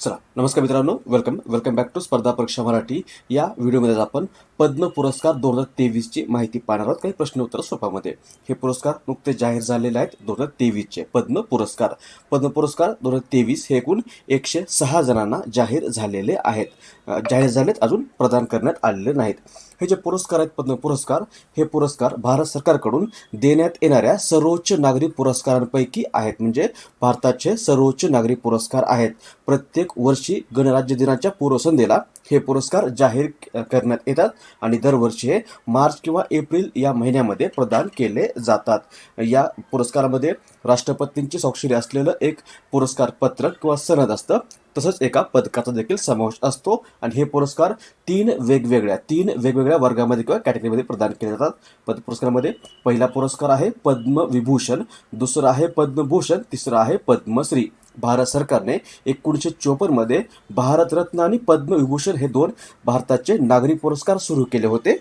चला नमस्कार मित्रांनो, वेलकम बॅक टू स्पर्धा परीक्षा मराठी. या व्हिडिओमध्ये आपण पद्म पुरस्कार 2023 ची माहिती पाहणार आहोत. काही प्रश्न उत्तर स्वरूपामध्ये. हे पुरस्कार नुकते जाहीर झालेले आहेत. 2023 चे पद्म पुरस्कार 2023 हे एकूण 106 जणांना जाहीर झालेले आहेत. जाहीर झालेत, अजून प्रदान करण्यात आलेले नाहीत. हे जे पुरस्कार आहेत पद्म पुरस्कार, हे पुरस्कार भारत सरकारकडून देण्यात येणाऱ्या सर्वोच्च नागरी पुरस्कारांपैकी आहेत. म्हणजे भारताचे सर्वोच्च नागरी पुरस्कार आहेत. प्रत्येक वर्षी गणराज्य दिनाच्या पूर्वसंध्येला हे पुरस्कार जाहीर करण्यात येतात आणि दरवर्षी हे मार्च किंवा एप्रिल या महिन्यामध्ये प्रदान केले जातात. या पुरस्कारामध्ये राष्ट्रपतींची स्वाक्षरी असलेलं एक पुरस्कार पत्रक किंवा सनद असतं, तसंच एका पदकाचा देखील समावेश असतो. आणि हे पुरस्कार तीन वेगवेगळ्या वर्गामध्ये किंवा कॅटेगरीमध्ये प्रदान केले जातात. पद्म पुरस्कारामध्ये पहिला पुरस्कार आहे पद्मविभूषण, दुसरा आहे पद्मभूषण, तिसरा आहे पद्मश्री. भारत सरकारने 1954 मध्ये भारतरत्न आणि पद्मविभूषण हे दोन भारताचे नागरी पुरस्कार सुरू केले होते.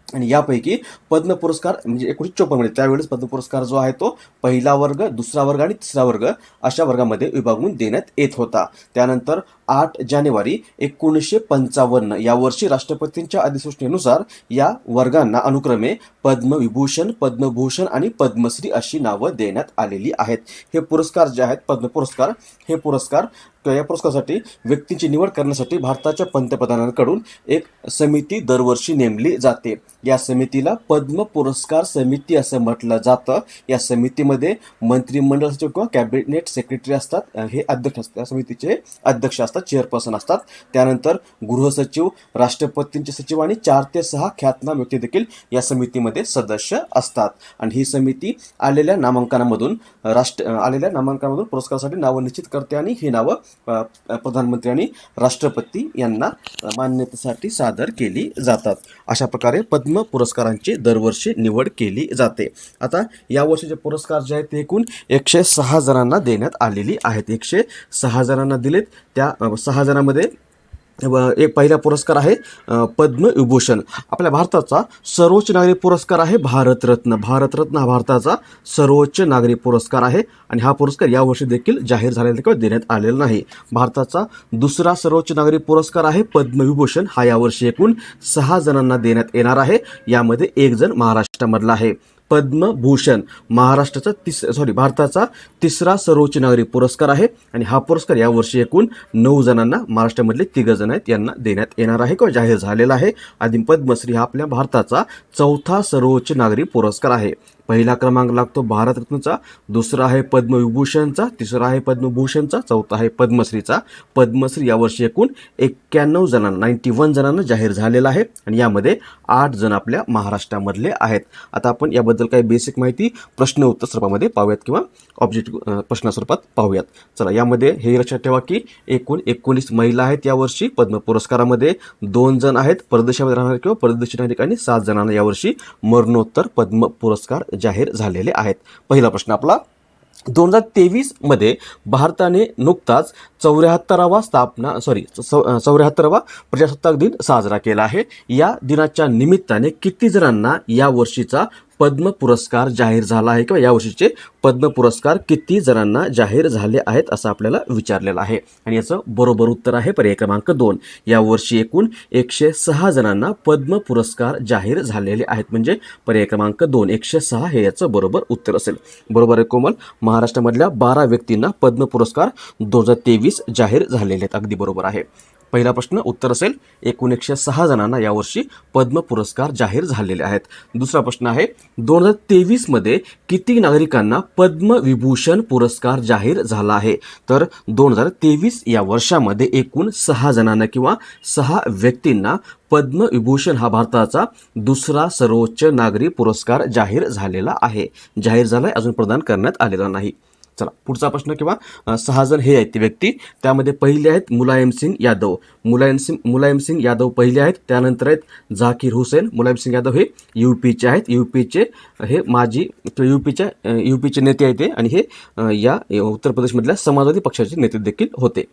आणि यापैकी पद्म पुरस्कार म्हणजे 1954 मध्ये त्यावेळेस पद्म पुरस्कार जो आहे तो पहिला वर्ग, दुसरा वर्ग आणि तिसरा वर्ग अशा वर्गामध्ये विभागून देण्यात येत होता. त्यानंतर 8 जानेवारी 1955 या वर्षी राष्ट्रपतींच्या अधिसूचनेनुसार या वर्गांना अनुक्रमे पद्मविभूषण, पद्मभूषण आणि पद्मश्री अशी नावं देण्यात आलेली आहेत. हे पुरस्कार जे आहेत पद्म पुरस्कार, हे पुरस्कार या पुरस्कारासाठी व्यक्तींची निवड करण्यासाठी भारताच्या पंतप्रधानांकडून एक समिती दरवर्षी नेमली जाते. या समितीला पद्म पुरस्कार समिती असं म्हटलं जातं. या समितीमध्ये मंत्रिमंडळ सचिव किंवा कॅबिनेट सेक्रेटरी असतात, हे अध्यक्ष असतात. या समितीचे अध्यक्ष असतात, चेअरपर्सन असतात. त्यानंतर गृहसचिव, राष्ट्रपतींचे सचिव आणि 4 ते 6 ख्यातनाम व्यक्ती देखील या समितीमध्ये सदस्य असतात. आणि ही समिती आलेल्या नामांकनामधून पुरस्कारासाठी नावं निश्चित करते आणि ही नावं प्रधानमंत्री आणि राष्ट्रपती यांना मान्यतेसाठी सादर केली जातात. अशा प्रकारे पद्म पुरस्कारांची दरवर्षी निवड केली जाते. आता या वर्षीचे पुरस्कार जे आहेत ते एकूण 106 जणांना देण्यात आलेली आहेत. 106 जणांना दिलेत. त्या 6 जणांमध्ये एक पहिला पुरस्कार आहे पद्मविभूषण. आपल्या भारताचा सर्वोच्च नागरी पुरस्कार आहे भारतरत्न. भारतरत्न हा भारताचा सर्वोच्च नागरी पुरस्कार आहे आणि हा पुरस्कार यावर्षी देखील जाहीर झालेला किंवा देण्यात आलेला नाही. भारताचा दुसरा सर्वोच्च नागरी पुरस्कार आहे पद्मविभूषण. हा यावर्षी एकूण 6 जणांना देण्यात येणार आहे. यामध्ये एक जण महाराष्ट्रामधला आहे. पद्मभूषण भारताचा तिसरा सर्वोच्च नागरी पुरस्कार आहे आणि हा पुरस्कार यावर्षी एकूण 9 जणांना, महाराष्ट्रामधले 3 जण आहेत, यांना देण्यात येणार आहे किंवा जाहीर झालेला आहे. आणि पद्मश्री हा आपल्या भारताचा चौथा सर्वोच्च नागरी पुरस्कार आहे. पहिला क्रमांक लागतो भारतरत्नचा, दुसरा आहे पद्मविभूषणचा, तिसरा आहे पद्मभूषणचा, चौथा आहे पद्मश्रीचा. पद्मश्री यावर्षी एकूण 91 जणांना जाहीर झालेला आहे आणि यामध्ये 8 जण आपल्या महाराष्ट्रामधले आहेत. आता आपण याबद्दल काही बेसिक माहिती प्रश्न उत्तर स्वरूपामध्ये पाहूयात किंवा ऑब्जेक्टिव्ह प्रश्न स्वरूपात पाहूयात. चला, यामध्ये हे लक्षात ठेवा की एकूण 19 महिला आहेत यावर्षी. पद्म पुरस्कारामध्ये 2 जण आहेत परदेशामध्ये राहणारे किंवा परदेशी नागरिक आणि 7 जणांना यावर्षी मरणोत्तर पद्म पुरस्कार जाहीर झालेले आहेत. पहिला प्रश्न आपला, 2023 मध्ये भारताने नुकताच 74वा प्रजासत्ताक दिन साजरा केला आहे. या दिनाच्या निमित्ताने किती जणांना या वर्षीचा पद्म पुरस्कार जाहीर झाला आहे किंवा यावर्षीचे पद्म पुरस्कार किती जणांना जाहीर झाले आहेत असं आपल्याला विचारलेलं आहे. आणि याचं बरोबर उत्तर आहे पर्याय क्रमांक 2. यावर्षी एकूण 106 जणांना पद्म पुरस्कार जाहीर झालेले आहेत. म्हणजे पर्याय क्रमांक 2 106 हे याचं बरोबर उत्तर असेल. बरोबर आहे कोमल. महाराष्ट्रामधल्या 12 व्यक्तींना पद्म पुरस्कार 2023 जाहीर झालेले आहेत. अगदी बरोबर आहे. पहिला प्रश्न उत्तर असेल एकूण 106 जणांना यावर्षी पद्म पुरस्कार जाहीर झालेले आहेत. दुसरा प्रश्न आहे 2023 मध्ये किती नागरिकांना पद्मविभूषण पुरस्कार जाहीर झाला आहे. तर 2023 या वर्षामध्ये एकूण 6 जणांना किंवा 6 व्यक्तींना पद्मविभूषण हा भारताचा दुसरा सर्वोच्च नागरी पुरस्कार जाहीर झालेला आहे. जाहीर झालाय, अजून प्रदान करण्यात आलेला नाही. चला, पुढचा प्रश्न किंवा 6 जण हे आहेत ते व्यक्ती. त्यामध्ये पहिले आहेत मुलायमसिंग यादव. मुलायमसिंग यादव पहिले आहेत. त्यानंतर आहेत झाकीर हुसेन. मुलायमसिंग यादव हे यूपीचे आहेत. यूपीचे हे माजी यूपीचे नेते आहेत आणि हे या उत्तर प्रदेशमधल्या समाजवादी पक्षाचे नेते देखील होते.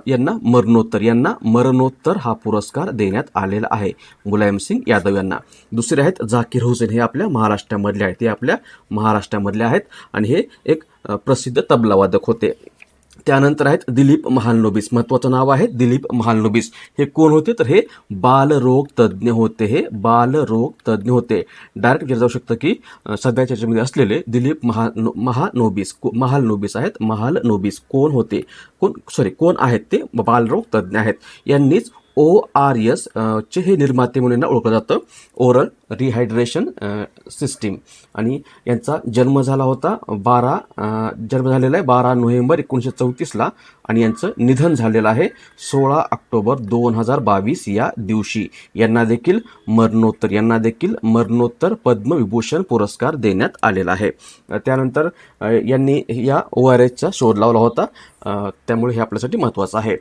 यांना मरणोत्तर हा पुरस्कार देण्यात आलेला आहे मुलायमसिंग यादव यांना. दुसरे आहेत झाकीर हुसेन. हे आपल्या महाराष्ट्रामधले आहेत. आणि हे एक प्रसिद्ध तबलावादक होते. त्यानंतर आहेत दिलीप महालनोबिस, महत्त्वाचं नाव आहे दिलीप महालनोबिस. हे कोण होते तर हे बालरोग तज्ज्ञ होते. हे बालरोग तज्ज्ञ होते. डायरेक्ट विचारलं जाऊ शकतं की सध्या चर्चेमध्ये असलेले दिलीप महालनोबिस आहेत. महालनोबिस कोण होते, कोण आहेत ते बालरोग तज्ज्ञ आहेत. यांनीच ORS चे हे निर्माते म्हणून ओळखलं जातं, ओरल रिहायड्रेशन सिस्टीम. आणि यांचा जन्म झाला होता जन्म झालेला आहे 12 नोव्हेंबर 1934ला आणि यांचं निधन झालेलं आहे 16 ऑक्टोबर 2022 या दिवशी. यांना देखील मरणोत्तर पद्मविभूषण पुरस्कार देण्यात आलेला आहे. त्यानंतर यांनी या ORSचा शोध लावला होता, त्यामुळे हे आपल्यासाठी महत्त्वाचं आहे.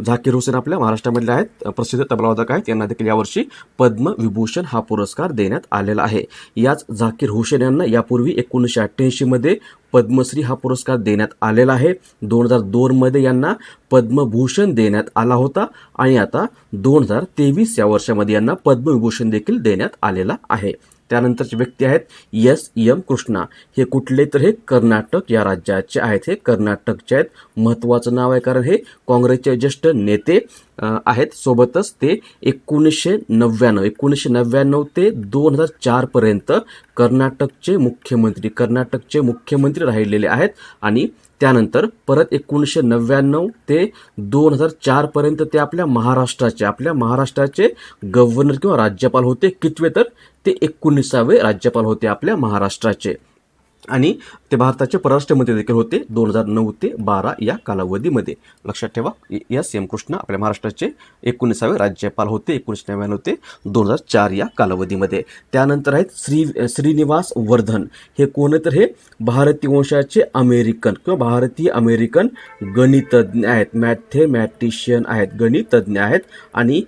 झाकीर हुसेन आपल्या महाराष्ट्रामधले आहेत, प्रसिद्ध तबलावादक आहेत. यांना देखील यावर्षी पद्मविभूषण हा पुरस्कार देण्यात आलेला आहे. याच झाकीर हुसेन यांना यापूर्वी 1988 मध्ये पद्मश्री हा पुरस्कार देण्यात आलेला आहे. 2002 मध्ये यांना पद्मभूषण देण्यात आला होता आणि आता 2023 या वर्षामध्ये यांना पद्मविभूषण देखील देण्यात आलेला आहे. त्यानंतरचे व्यक्ती आहेत SM कृष्णा. हे कुठले तर हे कर्नाटक या राज्याचे आहेत. हे कर्नाटकचे आहेत. महत्त्वाचं नाव आहे कारण हे काँग्रेसचे ज्येष्ठ नेते आहेत. सोबतच ते 1999 ते 2004 पर्यंत कर्नाटकचे मुख्यमंत्री राहिलेले आहेत. आणि त्यानंतर परत 1999 ते 2004 पर्यंत ते आपल्या महाराष्ट्राचे गव्हर्नर किंवा राज्यपाल होते. कितवे तर ते 19वे राज्यपाल होते आपल्या महाराष्ट्राचे. आणि ते भारताचे परराष्ट्र मंत्री देखील होते 2009 ते 12 या कालावधीमध्ये. लक्षात ठेवा, SM कृष्णा आपल्या महाराष्ट्राचे 19वे राज्यपाल होते 1999 ते 2004 या कालावधीमध्ये. त्यानंतर आहेत श्रीनिवास वर्धन. हे कोण तर हे भारतीय वंशाचे भारतीय अमेरिकन गणितज्ञ आहेत. मॅथेमॅटिशियन आहेत, गणितज्ञ आहेत. आणि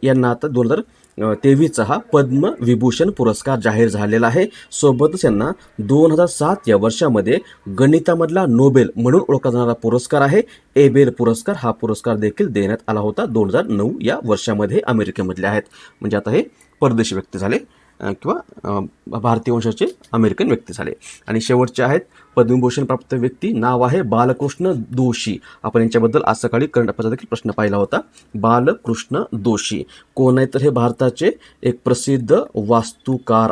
यांना आता 2023 हा पद्मविभूषण पुरस्कार जाहीर झालेला आहे. सोबतच यांना 2007 या वर्षामध्ये गणितामधला नोबेल म्हणून ओळखला जाणारा पुरस्कार आहे एबेल पुरस्कार, हा पुरस्कार देखील देण्यात आला होता 2009 या वर्षामध्ये. अमेरिकेमधले आहेत, म्हणजे आता हे परदेशी व्यक्ती झाले किंवा भारतीय वंशाचे अमेरिकन व्यक्ती झाले. आणि शेवटचे आहेत पद्मभूषण प्राप्त व्यक्ती, नाव आहे बालकृष्ण दोशी. आपण यांच्याबद्दल आज सकाळी करंट अफेअर्सचा देखील प्रश्न पाहिला होता. बालकृष्ण दोशी कोण आहे तर हे भारताचे एक प्रसिद्ध वास्तुकार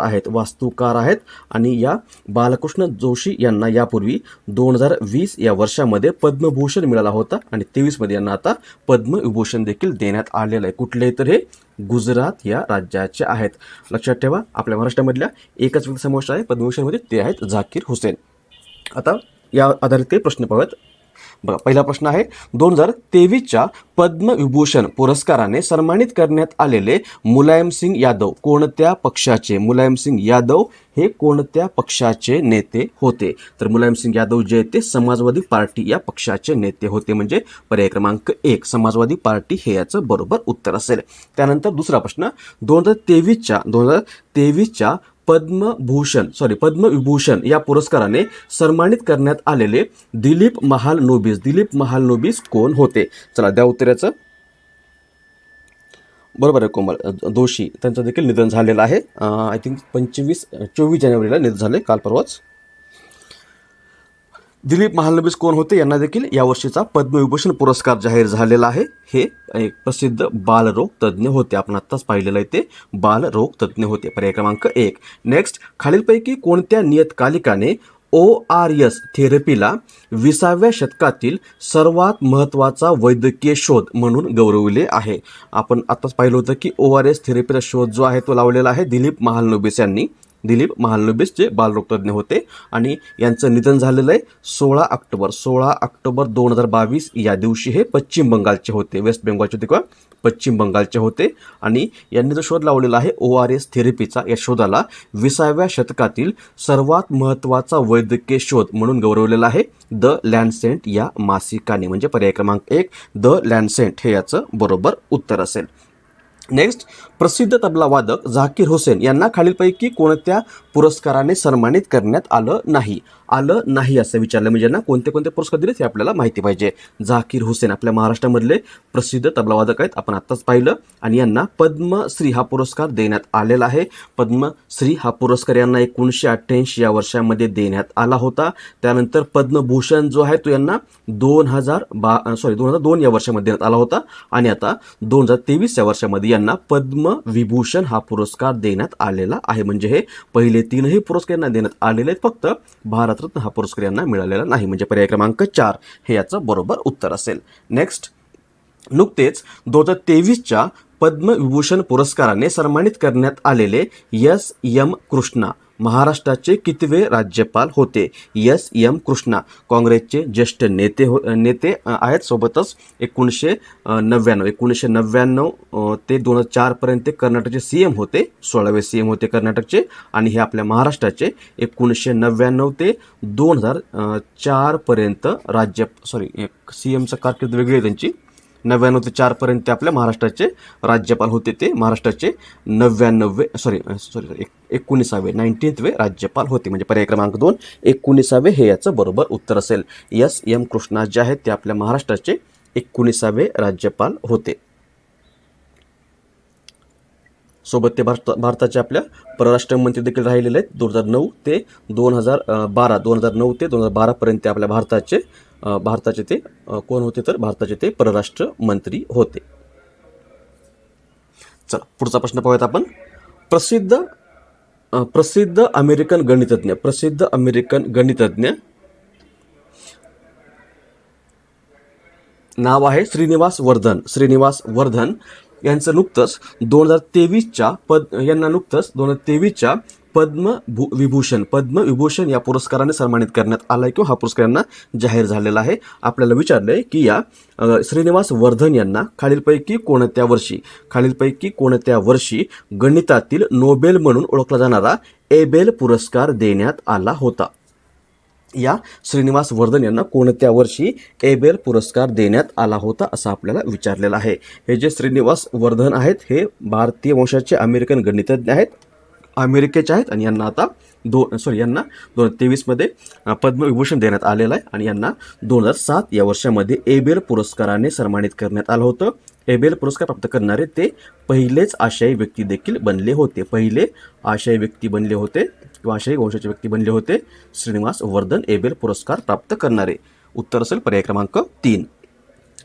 आहेत. आणि या बालकृष्ण जोशी यांना यापूर्वी 2020 या वर्षामध्ये पद्मभूषण मिळाला होता आणि 23 मध्ये यांना आता पद्मविभूषण देखील देण्यात आलेलं आहे. कुठले तर हे गुजरात या राज्याचे आहेत. लक्षात ठेवा, आपल्या महाराष्ट्रामधल्या एकच व्यक्ती समावेश आहे पद्मभूषणमध्ये, ते आहेत झाकीर हुसेन. आता या आधारित काही प्रश्न पाहूयात. बघा, पहिला प्रश्न आहे 2023च्या पद्मविभूषण पुरस्काराने सन्मानित करण्यात आलेले मुलायमसिंग यादव कोणत्या पक्षाचे? मुलायमसिंग यादव हे कोणत्या पक्षाचे नेते होते? तर मुलायमसिंग यादव जे ते समाजवादी पार्टी या पक्षाचे नेते होते, म्हणजे पर्याय क्रमांक 1 समाजवादी पार्टी हे याचं बरोबर उत्तर असेल. त्यानंतर दुसरा प्रश्न 2023च्या पद्मविभूषण या पुरस्काराने सन्मानित करण्यात आलेले दिलीप महालनोबिस कोण होते? चला द्या उत्तराचं. बरोबर आहे कोमल, दोशी. त्यांचं देखील निधन झालेलं आहे. आय थिंक 24 जानेवारीला निधन झाले, काल परवाच. दिलीप महालनोबिस कोण होते? यांना देखील यावर्षीचा पद्मविभूषण पुरस्कार जाहीर झालेला आहे. हे एक प्रसिद्ध बालरोग तज्ज्ञ होते. आपण आत्ताच पाहिलेलं आहे, ते बालरोग तज्ज्ञ होते. पर्याय क्रमांक 1. नेक्स्ट, खालीलपैकी कोणत्या नियतकालिकाने ORS थेरपीला 20व्या शतकातील सर्वात महत्त्वाचा वैद्यकीय शोध म्हणून गौरवले आहे? आपण आत्ताच पाहिलं होतं की ORS थेरपीचा शोध जो आहे तो लावलेला आहे दिलीप महालनोबिस यांनी. दिलीप महालनोबिस जे बालरोगतज्ञ होते आणि यांचं निधन झालेलं आहे 16 ऑक्टोबर 2022 या दिवशी. हे पश्चिम बंगालचे होते, वेस्ट बेंगॉलचे होते किंवा पश्चिम बंगालचे होते. आणि यांनी जो शोध लावलेला आहे ORS थेरपीचा, या शोधाला 20व्या शतकातील सर्वात महत्त्वाचा वैद्यकीय शोध म्हणून गौरवलेला आहे द लॅन्सेट या मासिकाने, म्हणजे पर्याय क्रमांक 1 द लॅन्सेट हे याचं बरोबर उत्तर असेल. नेक्स्ट, प्रसिद्ध तबला वादक झाकीर हुसेन यांना खालीलपैकी कोणत्या पुरस्काराने सन्मानित करण्यात आलं नाही असं विचारलं. म्हणजे यांना कोणते कोणते पुरस्कार दिलेत हे आपल्याला माहिती पाहिजे. झाकीर हुसेन आपल्या महाराष्ट्रामधले प्रसिद्ध तबलावादक आहेत, आपण आत्ताच पाहिलं. आणि यांना पद्मश्री हा पुरस्कार देण्यात आलेला आहे. पद्मश्री हा पुरस्कार यांना 1988 या वर्षामध्ये देण्यात आला होता. त्यानंतर पद्मभूषण जो आहे तो यांना 2002 या वर्षामध्ये देण्यात आला होता. आणि आता 2023 या वर्षामध्ये यांना पद्मविभूषण हा पुरस्कार देण्यात आलेला आहे. म्हणजे हे पहिले तीनही पुरस्कार यांना देण्यात आलेले आहेत, फक्त भारतरत्न हा पुरस्कार यांना मिळालेला नाही. म्हणजे पर्याय क्रमांक 4 हे याचं बरोबर उत्तर असेल. नेक्स्ट, नुकतेच 2023च्या पद्मविभूषण पुरस्काराने सन्मानित करण्यात आलेले S.M. कृष्णा महाराष्ट्राचे कितवे राज्यपाल होते? S.M. कृष्णा काँग्रेसचे ज्येष्ठ नेते आहेत. सोबतच 1999 ते 2004 पर्यंत ते कर्नाटकचे CM होते, 16वे CM होते कर्नाटकचे. आणि हे आपल्या महाराष्ट्राचे 1999 ते 2004 पर्यंत CMचं कारकीर्द वेगळी आहे त्यांची. 99 ते 4 पर्यंत ते आपल्या महाराष्ट्राचे राज्यपाल होते. ते महाराष्ट्राचे 19वे राज्यपाल होते. म्हणजे पर्याय क्रमांक 2 19वे हे याचं बरोबर उत्तर असेल. S.M. कृष्णा जे आहेत ते आपल्या महाराष्ट्राचे 19वे राज्यपाल होते. सोबत ते भारताचे आपल्या परराष्ट्र मंत्री देखील राहिलेले आहेत. 2009 ते 2012 पर्यंत ते आपल्या भारताचे ते कोण होते तर भारताचे ते परराष्ट्र मंत्री होते. चला पुढचा प्रश्न पाहूयात आपण. प्रसिद्ध अमेरिकन गणितज्ञ नाव आहे श्रीनिवास वर्धन यांचं नुकतंच 2023च्या पद्मविभूषण या पुरस्काराने सन्मानित करण्यात आलाय किंवा हा पुरस्कार यांना जाहीर झालेला आहे. आपल्याला विचारलंय की या श्रीनिवास वर्धन यांना खालीलपैकी कोणत्या वर्षी गणितातील नोबेल म्हणून ओळखला जाणारा एबेल पुरस्कार देण्यात आला होता? या श्रीनिवास वर्धन यांना कोणत्या वर्षी एबेल पुरस्कार देण्यात आला होता असं आपल्याला विचारलेलं आहे. हे जे श्रीनिवास वर्धन आहेत हे भारतीय वंशाचे अमेरिकन गणितज्ञ आहेत, अमेरिकेचे आहेत. आणि यांना आता 2023मध्ये पद्मविभूषण देण्यात आलेलं आहे. आणि यांना 2007 या वर्षामध्ये एबेल पुरस्काराने सन्मानित करण्यात आलं होतं. एबेल पुरस्कार प्राप्त करणारे ते पहिलेच आशियाई व्यक्ती देखील बनले होते. आशियाई वंशाचे व्यक्ती बनले होते श्रीनिवास वर्धन एबेल पुरस्कार प्राप्त करणारे. उत्तर असेल पर्याय क्रमांक 3.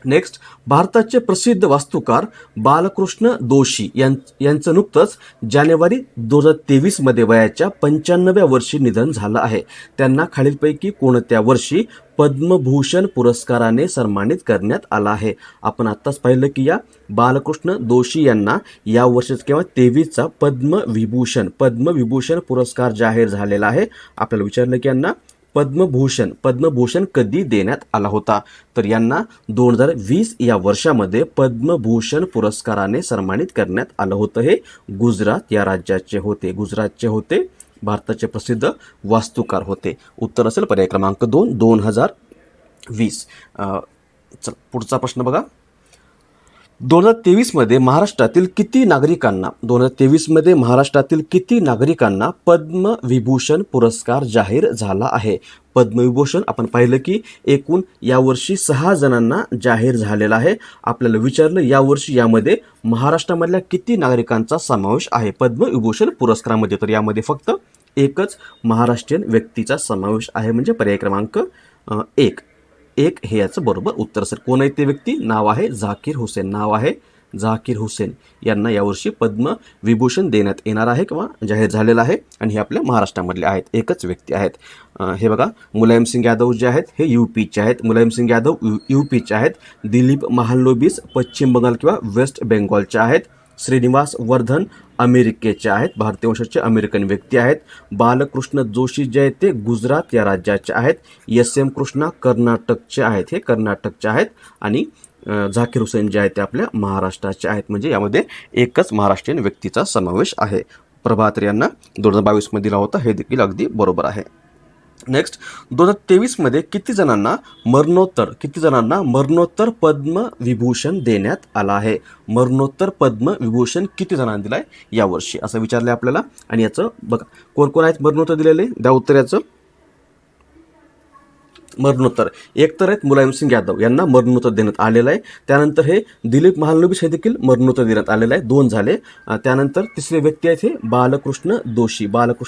नेक्स्ट, भारताचे प्रसिद्ध वास्तुकार बालकृष्ण दोशी यांचं नुकतंच जानेवारी 2023मध्ये वयाच्या 95व्या वर्षी निधन झालं आहे. त्यांना खालीलपैकी कोणत्या वर्षी पद्मभूषण पुरस्काराने सन्मानित करण्यात आला आहे? आपण आत्ताच पाहिलं की या बालकृष्ण दोशी यांना या वर्षीच किंवा 23चा पद्मविभूषण पुरस्कार जाहीर झालेला आहे. आपल्याला विचारलं की यांना पद्मभूषण कधी देण्यात आला होता? तर यांना 2020 या वर्षामध्ये पद्मभूषण पुरस्काराने सन्मानित करण्यात आलं होतं. हे गुजरात या राज्याचे होते. भारताचे प्रसिद्ध वास्तुकार होते. उत्तर असेल पर्याय क्रमांक 2 2020. पुढचा प्रश्न बघा. 2023मध्ये महाराष्ट्रातील किती नागरिकांना पद्मविभूषण पुरस्कार जाहीर झाला आहे? पद्मविभूषण आपण पाहिलं की एकूण यावर्षी 6 जणांना जाहीर झालेला आहे. आपल्याला विचारलं यावर्षी यामध्ये महाराष्ट्रामधल्या किती नागरिकांचा समावेश आहे पद्मविभूषण पुरस्कारामध्ये? तर यामध्ये फक्त एकच महाराष्ट्रीयन व्यक्तीचा समावेश आहे. म्हणजे पर्याय क्रमांक 1 हे याचं बरोबर उत्तर असेल. कोण आहे ते व्यक्ती? नाव आहे झाकीर हुसेन यांना यावर्षी पद्मविभूषण देण्यात येणार आहे किंवा जाहीर झालेला आहे. आणि हे आपल्या महाराष्ट्रामधले आहेत, एकच व्यक्ती आहेत. हे बघा, मुलायम सिंग यादव जे आहेत हे यूपीचे आहेत. दिलीप महालनोबिस पश्चिम बंगाल किंवा वेस्ट बेंगॉलचे आहेत. श्रीनिवास वर्धन अमेरिकेचे आहेत, भारतीय वंशाचे अमेरिकन व्यक्ती आहेत. बालकृष्ण जोशी जे आहेत ते गुजरात या राज्याचे आहेत. S.M. कृष्णा कर्नाटकचे आहेत. आणि झाकीर हुसेन जे आहेत ते आपल्या महाराष्ट्राचे आहेत. म्हणजे यामध्ये एकच महाराष्ट्रीयन व्यक्तीचा समावेश आहे. प्रभात यांना 2022मध्ये दिला होता, हे देखील अगदी बरोबर आहे. नेक्स्ट 2023 मध्ये किती जणांना मरणोत्तर पद्मविभूषण देण्यात आला आहे? मरणोत्तर पद्मविभूषण किती जणांना दिलाय यावर्षी असं विचारलंय आपल्याला. आणि याचं बघा कोण कोण आहेत मरणोत्तर दिलेले, द्या उत्तर याचं. मरणोत्तर एक तर आहेत मुलायम सिंग यादव यांना मरणोत्तर देण्यात आलेलं आहे. त्यानंतर हे दिलीप महालनोबिस हे देखील मरणोत्तर देण्यात आलेलं आहे, 2 झाले. त्यानंतर तिसरे व्यक्ती आहेत हे बालकृष्ण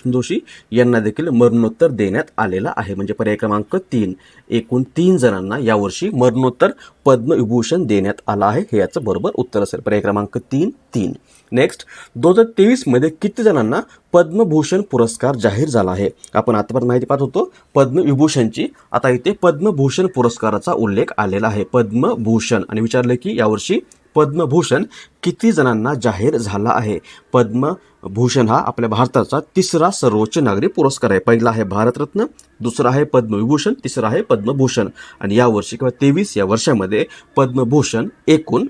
जोशी यांना देखील मरणोत्तर देण्यात आलेलं आहे. म्हणजे पर्याय क्रमांक 3 एकूण 3 जणांना यावर्षी मरणोत्तर पद्मविभूषण देण्यात आला आहे. हे याचं बरोबर उत्तर असेल, पर्याय क्रमांक 3. नेक्स्ट 2023 मध्ये किती जणांना पद्मभूषण पुरस्कार जाहीर झाला आहे? आपण आतापर्यंत माहिती पाहत होतो पद्मविभूषणची, आता इथे पद्मभूषण पुरस्काराचा उल्लेख आलेला आहे. पद्मभूषण आणि विचारलं की यावर्षी पद्मभूषण किती जणांना जाहीर झाला आहे? पद्मभूषण हा आपल्या भारताचा 3रा सर्वोच्च नागरी पुरस्कार आहे. पहिला आहे भारतरत्न, दुसरा आहे पद्मविभूषण, तिसरा आहे पद्मभूषण. आणि यावर्षी किंवा 23 या वर्षामध्ये पद्मभूषण एकूण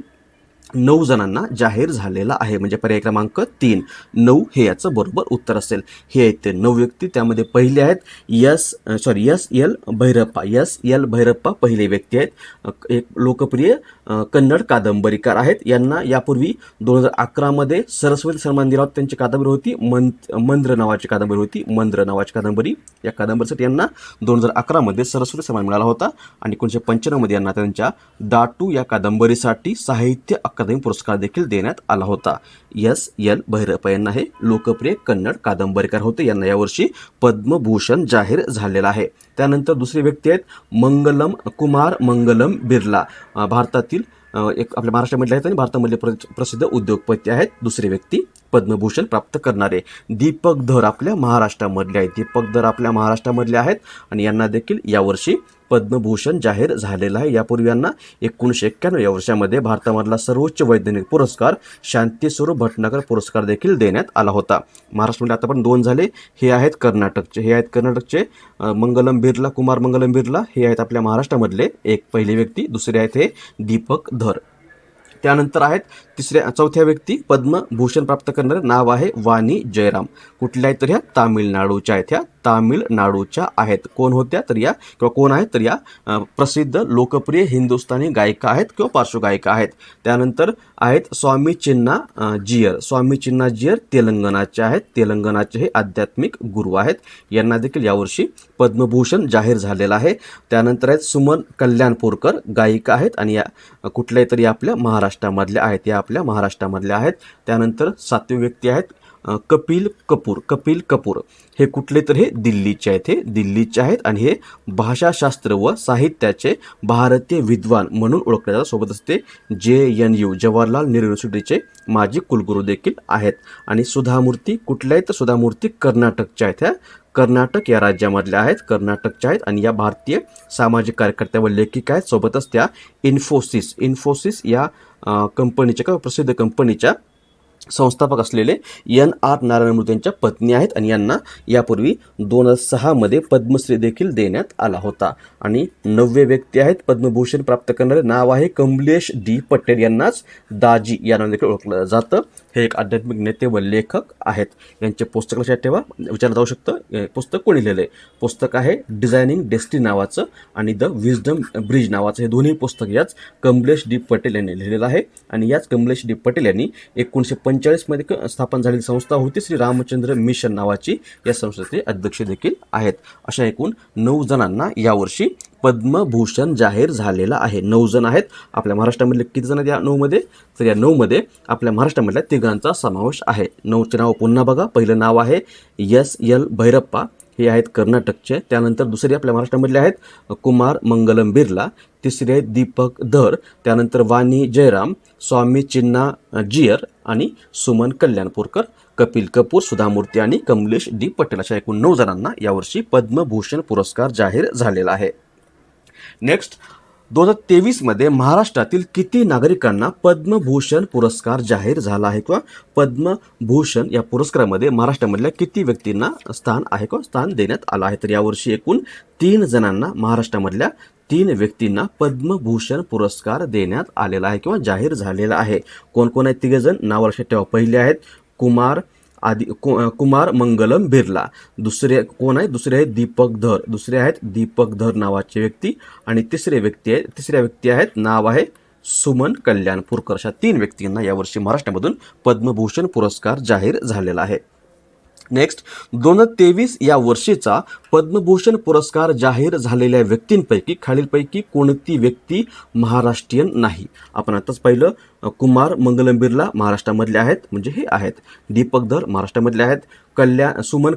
9 जणांना जाहीर झालेला आहे. म्हणजे पर्याय क्रमांक 3 9 हे याचं बरोबर उत्तर असेल. हे आहेत ते 9 व्यक्ती. त्यामध्ये पहिले आहेत एस एल भैरप्पा पहिले व्यक्ती आहेत. एक लोकप्रिय कन्नड कादंबरीकार आहेत. यांना यापूर्वी 2011 मध्ये सरस्वती सन्मान दिला होता. त्यांची कादंबरी होती मंद्र नावाची कादंबरी. या कादंबरीसाठी यांना 2011 मध्ये सरस्वती सन्मान मिळाला होता. आणि 1995 मध्ये यांना त्यांच्या दाटू या कादंबरीसाठी साहित्य अकादमी पुरस्कार देखील देण्यात आला होता. एस एल भैरप्पा यांना हे लोकप्रिय कन्नड कादंबरीकार होते. यांना यावर्षी पद्मभूषण जाहीर झालेला आहे. त्यानंतर दुसरी व्यक्ती आहेत कुमार मंगलम बिर्ला. भारतातील एक आपल्या महाराष्ट्रामधले आहेत आणि भारतामधले प्रसिद्ध उद्योगपती आहेत. दुसरी व्यक्ती पद्मभूषण प्राप्त करणारे दीपक धर आपल्या महाराष्ट्रामधले आहेत आणि यांना देखील यावर्षी पद्मभूषण जाहीर झालेला आहे. यापूर्वी यांना 1991 या वर्षामध्ये भारतामधला सर्वोच्च वैज्ञानिक पुरस्कार शांतीस्वरूप भटनागर पुरस्कार देखील देण्यात आला होता. महाराष्ट्रामध्ये आता पण 2 झाले. हे आहेत कर्नाटकचे कुमार मंगलम बिर्ला हे आहेत आपल्या महाराष्ट्रामधले एक पहिले व्यक्ती. दुसरे आहेत हे दीपक धर. त्यानंतर आहेत चौथ्या व्यक्ती पद्मभूषण प्राप्त करणारे नाव आहे वाणी जयराम. कुठल्या आहेत तर ह्या तामिळनाडूच्या आहेत. कोण होत्या तर या किंवा कोण आहेत तर या प्रसिद्ध लोकप्रिय हिंदुस्थानी गायिका आहेत किंवा पार्श्वगायिका आहेत. त्यानंतर आहेत स्वामी चिन्ना जियर तेलंगणाचे आहेत. तेलंगणाचे हे आध्यात्मिक गुरु आहेत. यांना देखील यावर्षी पद्मभूषण जाहीर झालेला आहे. त्यानंतर आहेत सुमन कल्याणपूरकर गायिका आहेत आणि या कुठल्याही तरी आपल्या महाराष्ट्रामधल्या आहेत. त्यानंतर 7वी व्यक्ती आहेत कपिल कपूर. हे कुठले तर हे दिल्लीचे आहेत आणि हे भाषाशास्त्र व साहित्याचे भारतीय विद्वान म्हणून ओळखले जातात. सोबतच ते JNU जवाहरलाल नेहरू युनिव्हर्सिटीचे माजी कुलगुरू देखील आहेत. आणि सुधामूर्ती कर्नाटकच्या आहेत. कर्नाटक या राज्यामधल्या आहेत आणि या भारतीय सामाजिक कार्यकर्त्या व लेखिका आहेत. सोबतच त्या इन्फोसिस या कंपनीच्या किंवा प्रसिद्ध कंपनीच्या संस्थापक असलेले NR नारायण मूर्ती यांच्या पत्नी आहेत आणि यांना यापूर्वी 2006 मध्ये पद्मश्री देखील देण्यात आला होता. आणि 9वे व्यक्ती आहेत पद्मभूषण प्राप्त करणारे नाव आहे कमलेश D पटेल. यांनाच दाजी या नावाने देखील ओळखलं जातं. हे एक आध्यात्मिक नेते व लेखक आहेत. यांचे पुस्तक लक्षात ठेवा, विचारलं जाऊ शकतं पुस्तक कोणी लिहिलंय. पुस्तक आहे डिझायनिंग डेस्टिनी नावाचं आणि द विजडम ब्रिज नावाचं. हे दोन्ही पुस्तक याच कमलेश D पटेल यांनी लिहिलेलं आहे. आणि याच कमलेश D पटेल यांनी 1945 मध्ये स्थापन झालेली संस्था होती श्री रामचंद्र मिशन नावाची. या संस्थेचे अध्यक्ष देखील आहेत. अशा एकूण 9 जणांना यावर्षी पद्मभूषण जाहीर झालेला आहे. 9 जण आहेत. आपल्या महाराष्ट्रामधले किती जण आहेत या 9 मध्ये तर या 9 मध्ये आपल्या महाराष्ट्रामधल्या 3 समावेश आहे. 9चे नाव पुन्हा बघा. पहिलं नाव आहे SL भैरप्पा, हे आहेत कर्नाटकचे. त्यानंतर दुसरे आपल्या महाराष्ट्रामधले आहेत कुमार मंगलम बिर्ला. तिसरे आहेत दीपक धर. त्यानंतर वाणी जयराम, स्वामी चिन्ना जियर आणि सुमन कल्याणपूरकर, कपिल कपूर, सुधामूर्ती आणि कमलेश D पटेल. अशा एकूण 9 जणांना यावर्षी पद्मभूषण पुरस्कार जाहीर झालेला आहे. नेक्स्ट 2023 मध्ये महाराष्ट्रातील किती नागरिकांना पद्मभूषण पुरस्कार जाहीर झाला आहे किंवा पद्मभूषण या पुरस्कारामध्ये महाराष्ट्रामधल्या किती व्यक्तींना स्थान देण्यात आलं आहे तर यावर्षी एकूण 3 जणांना महाराष्ट्रामधल्या 3 व्यक्तींना पद्मभूषण पुरस्कार देण्यात आलेला आहे किंवा जाहीर झालेला आहे. कोण कोण आहेत 3 जण नाव लक्षात ठेवा. पहिले आहेत कुमार कुमार मंगलम बिर्ला. दुसरे कोण आहे? दुसरे आहेत दीपक धर. दुसरे आहेत दीपक धर नावाचे व्यक्ती. आणि तिसऱ्या व्यक्ती आहेत, नाव आहे सुमन कल्याणपूरकर. अशा 3 व्यक्तींना यावर्षी महाराष्ट्रामधून पद्मभूषण पुरस्कार जाहीर झालेला आहे. नेक्स्ट, 2023 या वर्षीचा पद्मभूषण पुरस्कार जाहीर झालेल्या व्यक्तींपैकी खालीलपैकी कोणती व्यक्ती महाराष्ट्रीयन नाही? आपण आताच पाहिलं, कुमार मंगलम बिर्ला महाराष्ट्रामधले आहेत, म्हणजे हे आहेत. दीपक धर महाराष्ट्रामधले आहेत. सुमन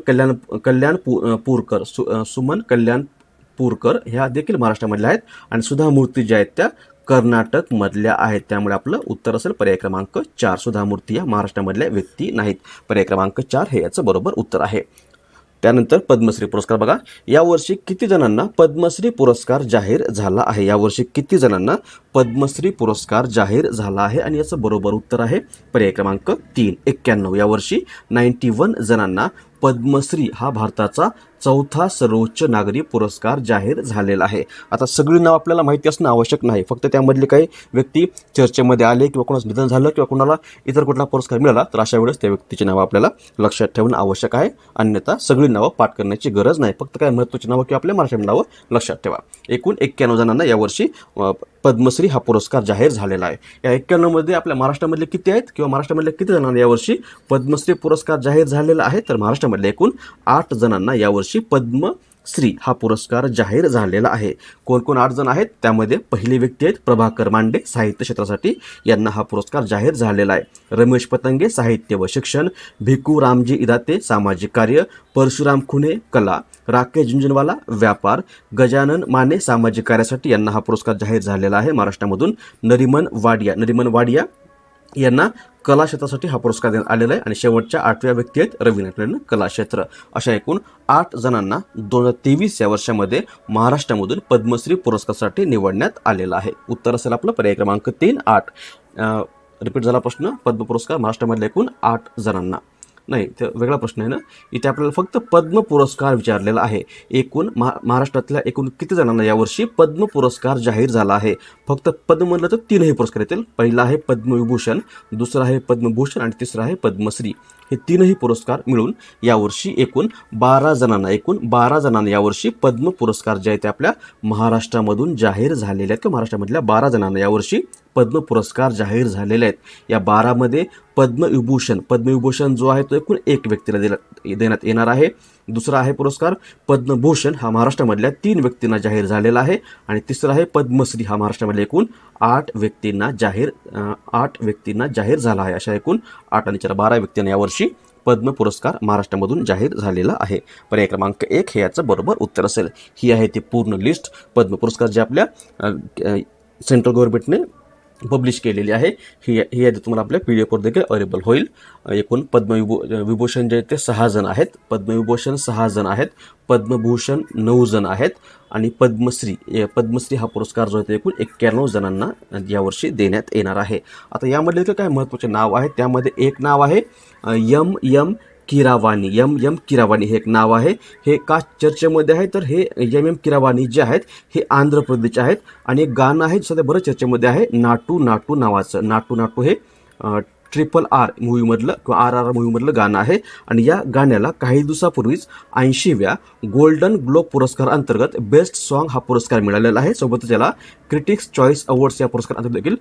कल्याणपूरकर ह्या देखील महाराष्ट्रामधल्या आहेत. आणि सुधा मूर्ती ज्या आहेत त्या कर्नाटक मधल्या आहेत. त्यामुळे आपलं उत्तर असेल पर्याय क्रमांक 4. सुधा मूर्ती या महाराष्ट्रामधल्या व्यक्ती नाहीत. पर्याय क्रमांक 4 हे याचं बरोबर उत्तर आहे. त्यानंतर पद्मश्री पुरस्कार बघा, यावर्षी किती जणांना पद्मश्री पुरस्कार जाहीर झाला आहे? यावर्षी किती जणांना पद्मश्री पुरस्कार जाहीर झाला आहे? आणि याचं बरोबर उत्तर आहे पर्याय क्रमांक 3, 91. यावर्षी 91 जणांना पद्मश्री हा भारताचा 4था सर्वोच्च नागरी पुरस्कार जाहीर झालेला आहे. आता सगळी नाव आपल्याला माहिती असणं आवश्यक नाही. फक्त त्यामधले काही व्यक्ती चर्चेमध्ये आले किंवा कोणाचं निधन झालं किंवा कोणाला इतर कुठला पुरस्कार मिळाला तर अशा वेळेस त्या व्यक्तीची नावं आपल्याला लक्षात ठेवणं आवश्यक आहे. अन्यथा सगळी नावं पाठ करण्याची गरज नाही. फक्त काय महत्त्वाची नावं किंवा आपल्या महाराष्ट्राची नावं लक्षात ठेवा. एकूण 91 जणांना यावर्षी पद्मश्री हा पुरस्कार जाहीर झालेला आहे. या 91 मध्ये आपल्या महाराष्ट्रामधले किती आहेत किंवा महाराष्ट्रामधल्या किती जणांना यावर्षी पद्मश्री पुरस्कार जाहीर झालेला आहे? तर महाराष्ट्रामधल्या एकूण 8 जणांना यावर्षी पद्मश्री हा पुरस्कार जाहीर झालेला आहे. कोण कोण 8 जण आहेत? त्यामध्ये पहिली व्यक्ती आहेत प्रभाकर मांडे, साहित्य क्षेत्रासाठी यांना हा पुरस्कार जाहीर झालेला आहे. रमेश पतंगे, साहित्य व शिक्षण. भिकू रामजी इदाते, सामाजिक कार्य. परशुराम खुने, कला. राकेश झुंझुनवाला, व्यापार. गजानन माने, सामाजिक कार्यासाठी यांना हा पुरस्कार जाहीर झालेला आहे महाराष्ट्रामधून. नरिमन वाडिया यांना कला क्षेत्रासाठी हा पुरस्कार देण्यात आलेला आहे. आणि शेवटच्या 8व्या व्यक्ती आहेत रवीनारायण कला क्षेत्र. अशा एकूण 8 जणांना 2023 या वर्षामध्ये महाराष्ट्रामधून पद्मश्री पुरस्कारासाठी निवडण्यात आलेला आहे. उत्तर असेल आपलं पर्याय क्रमांक 3, 8. रिपीट झाला प्रश्न. पद्म पुरस्कार महाराष्ट्रामधले एकूण 8 जणांना नाही, ते वेगळा प्रश्न आहे ना. इथे आपल्याला फक्त पद्म पुरस्कार विचारलेला आहे. एकूण महाराष्ट्रातल्या एकूण किती जणांना यावर्षी पद्म पुरस्कार जाहीर झाला आहे? फक्त पद्म म्हणलं तर 3 पुरस्कार येतील. पहिला आहे पद्मविभूषण, दुसरा आहे पद्मभूषण आणि तिसरा आहे पद्मश्री. हे 3 पुरस्कार मिळून यावर्षी एकूण 12 जणांना यावर्षी पद्म पुरस्कार जे आहेत ते आपल्या महाराष्ट्रामधून जाहीर झालेले आहेत. किंवा महाराष्ट्रामधल्या 12 जणांना यावर्षी पद्म पुरस्कार जाहीर झालेले आहेत. या 12 मध्ये पद्मविभूषण जो आहे तो एकूण 1 व्यक्तीला देण्यात येणार आहे. दुसरा आहे पुरस्कार पद्मभूषण हा महाराष्ट्रामधल्या 3 व्यक्तींना जाहीर झालेला आहे. आणि तिसरा आहे पद्मश्री हा महाराष्ट्रामधल्या एकूण 8 व्यक्तींना जाहीर झाला आहे. अशा एकूण 8 आणि 4 12 व्यक्तींना यावर्षी पद्म पुरस्कार महाराष्ट्रामधून जाहीर झालेला आहे. पर्याय क्रमांक 1 हे याचं बरोबर उत्तर असेल. ही आहे ती पूर्ण लिस्ट पद्म पुरस्कार जे आपल्या सेंट्रल गव्हर्नमेंटने पब्लिश केलेली आहे. ही यादी तुम्हाला आपल्या PDF देखील अवेलेबल होईल. एकूण पद्मविभूषण जे आहेत ते 6 जण आहेत. पद्मविभूषण 6 जण आहेत. पद्मभूषण 9 जण आहेत. आणि पद्मश्री हा पुरस्कार जो आहे एकूण 91 जणांना यावर्षी देण्यात येणार आहे. आता यामध्ये काय महत्त्वाचे नाव आहे? त्यामध्ये एक नाव आहे एम किरावानी हे एक नाव आहे. हे का चर्चेमध्ये आहे? तर हे एम किरावानी जे आहेत हे आंध्र प्रदेशचे आहेत. आणि एक गाणं आहे सध्या बरं चर्चेमध्ये आहे, नाटू नावाचं. नाटू हे RRR मूवीमधलं किंवा RRR मूवीमधलं गाणं आहे. आणि या गाण्याला काही दिवसापूर्वीच 80व्या गोल्डन ग्लोब पुरस्कार अंतर्गत बेस्ट सॉन्ग हा पुरस्कार मिळालेला आहे. सोबतच याला क्रिटिक्स चॉईस अवॉर्ड्स या पुरस्कार अंतर्गत देखील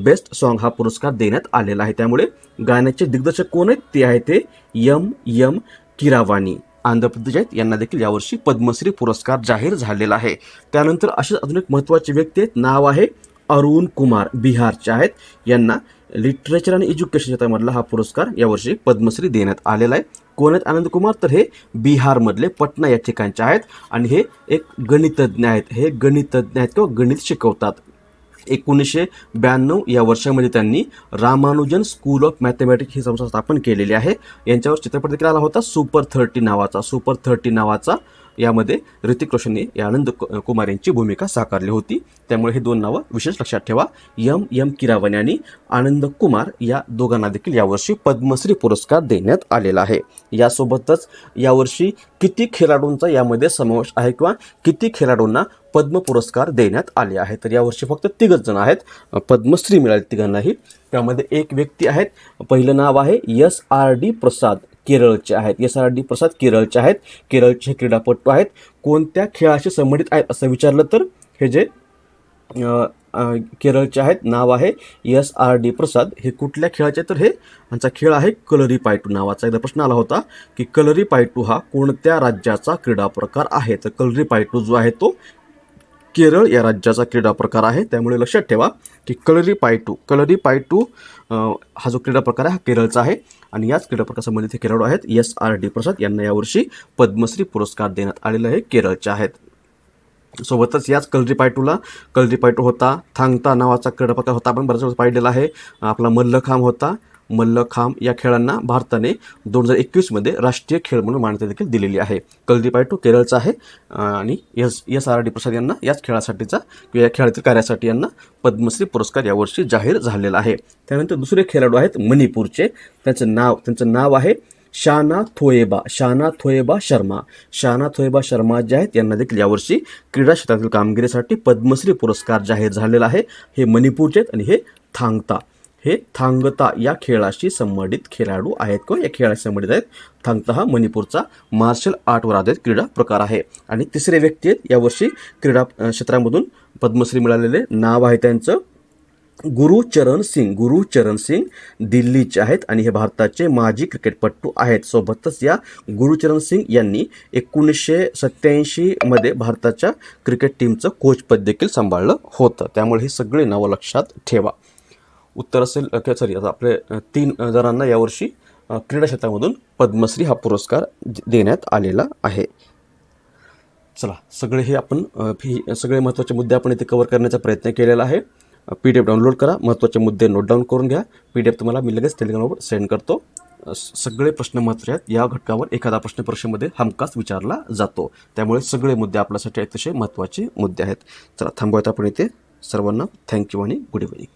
बेस्ट सॉन्ग हा पुरस्कार देण्यात आलेला आहे. त्यामुळे गाण्याचे दिग्दर्शक कोण आहेत? ते आहे ते एम किरावानी, आंध्र प्रदेश आहेत. यांना देखील यावर्षी पद्मश्री पुरस्कार जाहीर झालेला आहे. त्यानंतर असेच अजून एक महत्त्वाचे व्यक्ती आहेत. नाव आहे अरुण कुमार, बिहारचे आहेत. यांना लिटरेचर आणि एज्युकेशन क्षेत्रामधला हा पुरस्कार यावर्षी पद्मश्री देण्यात आलेला आहे. कोण आहेत आनंद कुमार? तर हे बिहारमधले पटना या ठिकाणचे आहेत. आणि हे एक गणितज्ञ आहेत. किंवा गणित शिकवतात. 1992 या वर्षामध्ये त्यांनी रामानुजन स्कूल ऑफ मॅथमॅटिक्स ही संस्था स्थापन केलेली आहे. यांच्यावर चित्रपट देखील आला होता सुपर 30 नावाचा. यामध्ये ऋतिक रोशनने या आनंद कुमार यांची भूमिका साकारली होती. त्यामुळे हे 2 नावं विशेष लक्षात ठेवा. एम किरावानी आणि आनंद कुमार या दोघांना देखील यावर्षी पद्मश्री पुरस्कार देण्यात आलेला आहे. यासोबतच यावर्षी किती खेळाडूंचा यामध्ये समावेश आहे किंवा किती खेळाडूंना पद्म पुरस्कार देण्यात आले आहेत? तर यावर्षी फक्त 3 जण आहेत पद्मश्री मिळाली तिघांनाही. त्यामध्ये एक व्यक्ती आहेत. पहिलं नाव आहे SRD प्रसाद, केरळचे आहेत. SRD प्रसाद केरळचे आहेत. केरळचे हे क्रीडापटू आहेत. कोणत्या खेळाशी संबंधित आहेत असं विचारलं तर हे जे केरळचे आहेत, नाव आहे SRD प्रसाद. हे कुठल्या खेळाचे, तर हे यांचा खेळ आहे कलरीपायटू नावाचा. एकदा प्रश्न आला होता की कलरीपायटू हा कोणत्या राज्याचा क्रीडा प्रकार आहे, तर कलरीपायटू जो आहे तो केरळ या राज्याचा क्रीडा प्रकार आहे. त्यामुळे लक्षात ठेवा की कलरीपायटू हा जो क्रीडा प्रकार आहे हा केरळचा आहे आणि याच क्रीडा प्रकार संबंधित हे खेळाडू आहेत SRD प्रसाद. यांना यावर्षी पद्मश्री पुरस्कार देण्यात आलेला आहे, केरळचे आहेत. सोबतच याच कलरीपायटू होता, थांगता नावाचा क्रीडा प्रकार होता, आपण बऱ्याच वेळेस पाहिलेला आहे. आपला मल्लखांब होता. मल्लखांब या खेळांना भारताने 2021 राष्ट्रीय खेळ म्हणून मान्यता देखील दिलेली आहे. कलरीपायटू केरळचा आहे आणि SRD प्रसाद यांना याच खेळासाठीचा किंवा या खेळातील कार्यासाठी यांना पद्मश्री पुरस्कार यावर्षी जाहीर झालेला आहे. त्यानंतर दुसरे खेळाडू आहेत मणिपूरचे. त्यांचं नाव आहे शाना थोएबा शर्मा जे आहेत यांना देखील यावर्षी क्रीडा क्षेत्रातील कामगिरीसाठी पद्मश्री पुरस्कार जाहीर झालेला आहे. हे मणिपूरचे आहेत आणि हे थांगता या खेळाशी संबंधित खेळाडू आहेत किंवा या खेळाशी संबंधित आहेत. थांगता हा मणिपूरचा मार्शल आर्टवर आधारित क्रीडा प्रकार आहे. आणि तिसरे व्यक्ती आहेत यावर्षी क्रीडा क्षेत्रामधून पद्मश्री मिळालेले, नाव आहे त्यांचं गुरुचरण सिंग दिल्लीचे आहेत आणि हे भारताचे माजी क्रिकेटपटू आहेत. सोबतच या गुरुचरण सिंग यांनी 1987 भारताच्या क्रिकेट टीमचं कोचपद देखील सांभाळलं होतं. त्यामुळे ही सगळी नावं लक्षात ठेवा. उत्तर असेल आता आपले 3 जणांना यावर्षी क्रीडा क्षेत्रामधून पद्मश्री हा पुरस्कार देण्यात आलेला आहे. चला, सगळे हे आपण सगळे महत्त्वाचे मुद्दे आपण इथे कव्हर करण्याचा प्रयत्न केलेला आहे. PDF डाउनलोड करा, महत्त्वाचे मुद्दे नोट डाऊन करून घ्या. PDF तुम्हाला मी लगेच टेलिग्रामवर सेंड करतो. सगळे प्रश्न महत्त्वाचे आहेत. या घटकावर एखादा प्रश्न परीक्षेमध्ये हमखास विचारला जातो. त्यामुळे सगळे मुद्दे आपल्यासाठी अतिशय महत्त्वाचे मुद्दे आहेत. चला, थांबूयात आपण इथे. सर्वांना थँक्यू आणि गुड इव्हनिंग.